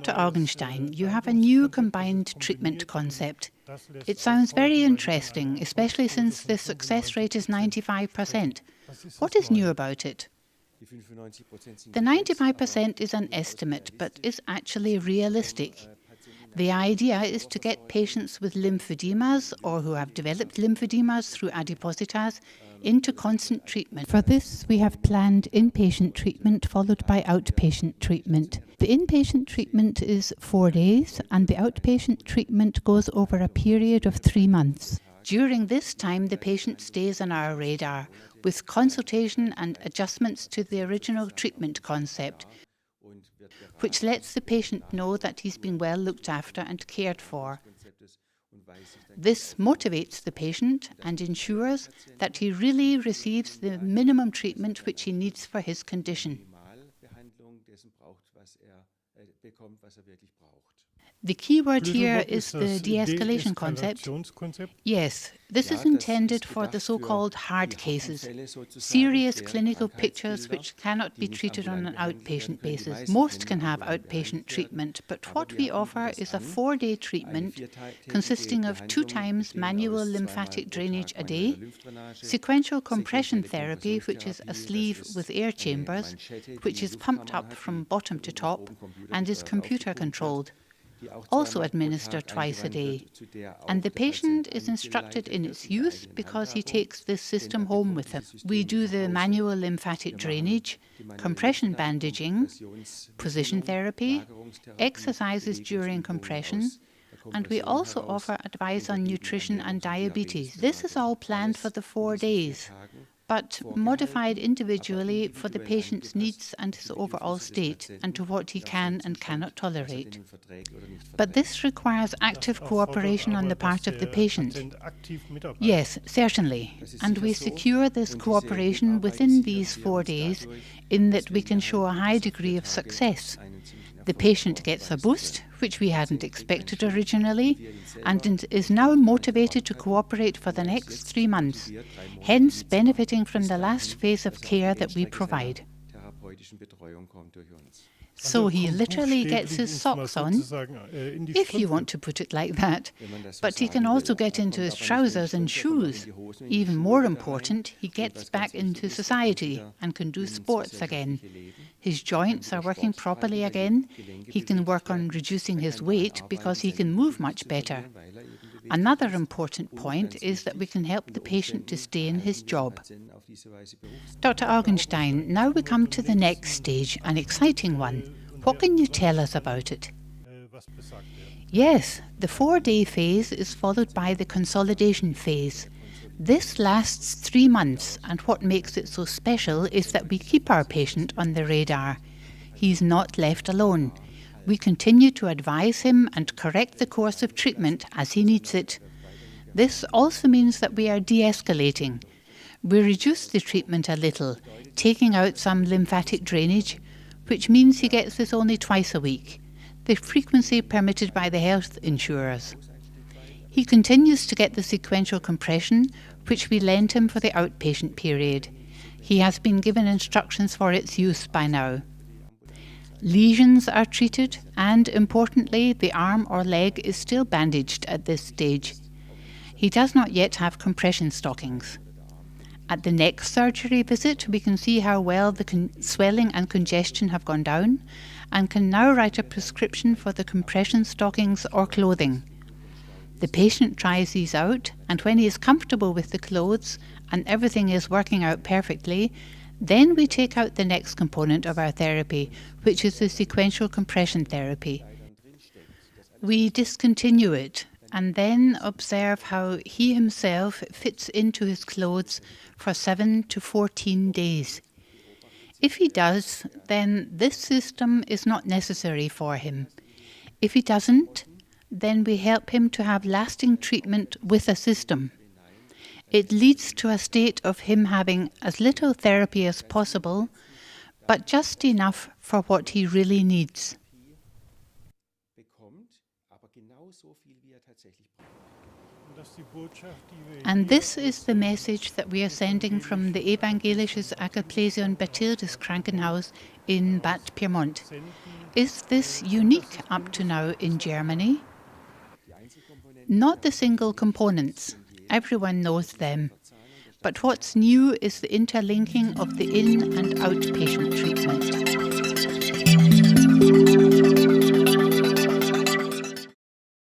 Dr. Augenstein, you have a new combined treatment concept. It sounds very interesting, especially since the success rate is 95%. What is new about it? The 95% is an estimate, but is actually realistic. The idea is to get patients with lymphedemas or who have developed lymphedemas through adipositas into constant treatment. For this, we have planned inpatient treatment followed by outpatient treatment. The inpatient treatment is 4 days and the outpatient treatment goes over a period of 3 months. During this time, the patient stays on our radar with consultation and adjustments to the original treatment concept, which lets the patient know that he's been well looked after and cared for. This motivates the patient and ensures that he really receives the minimum treatment which he needs for his condition. The key word here is the de-escalation concept. Yes, this is intended for the so-called hard cases, serious clinical pictures which cannot be treated on an outpatient basis. Most can have outpatient treatment, but what we offer is a 4-day treatment consisting of 2 times manual lymphatic drainage a day, sequential compression therapy, which is a sleeve with air chambers, which is pumped up from bottom to top and is computer controlled, also administered twice a day. And the patient is instructed in its use because he takes this system home with him. We do the manual lymphatic drainage, compression bandaging, position therapy, exercises during compression, and we also offer advice on nutrition and diabetes. This is all planned for the 4 days, but modified individually for the patient's needs and his overall state, and to what he can and cannot tolerate. But this requires active cooperation on the part of the patient. Yes, certainly. And we secure this cooperation within these 4 days in that we can show a high degree of success. The patient gets a boost, which we hadn't expected originally, and is now motivated to cooperate for the next 3 months, hence benefiting from the last phase of care that we provide. So he literally gets his socks on, if you want to put it like that. But he can also get into his trousers and shoes. Even more important, he gets back into society and can do sports again. His joints are working properly again. He can work on reducing his weight because he can move much better. Another important point is that we can help the patient to stay in his job. Dr. Augenstein, now we come to the next stage, an exciting one. What can you tell us about it? Yes, the 4-day phase is followed by the consolidation phase. This lasts 3 months, and what makes it so special is that we keep our patient on the radar. He's not left alone. We continue to advise him and correct the course of treatment as he needs it. This also means that we are de-escalating. We reduce the treatment a little, taking out some lymphatic drainage, which means he gets this only twice a week, the frequency permitted by the health insurers. He continues to get the sequential compression, which we lent him for the outpatient period. He has been given instructions for its use by now. Lesions are treated, and importantly, the arm or leg is still bandaged at this stage. He does not yet have compression stockings. At the next surgery visit, we can see how well the swelling and congestion have gone down, and can now write a prescription for the compression stockings or clothing. The patient tries these out, and when he is comfortable with the clothes and everything is working out perfectly, then we take out the next component of our therapy, which is the sequential compression therapy. We discontinue it and then observe how he himself fits into his clothes for 7 to 14 days. If he does, then this system is not necessary for him. If he doesn't, then we help him to have lasting treatment with a system. It leads to a state of him having as little therapy as possible, but just enough for what he really needs. And this is the message that we are sending from the Evangelisches Agaplesion Bathildiskrankenhaus in Bad Pyrmont. Is this unique up to now in Germany? Not the single components. Everyone knows them. But what's new is the interlinking of the in- and outpatient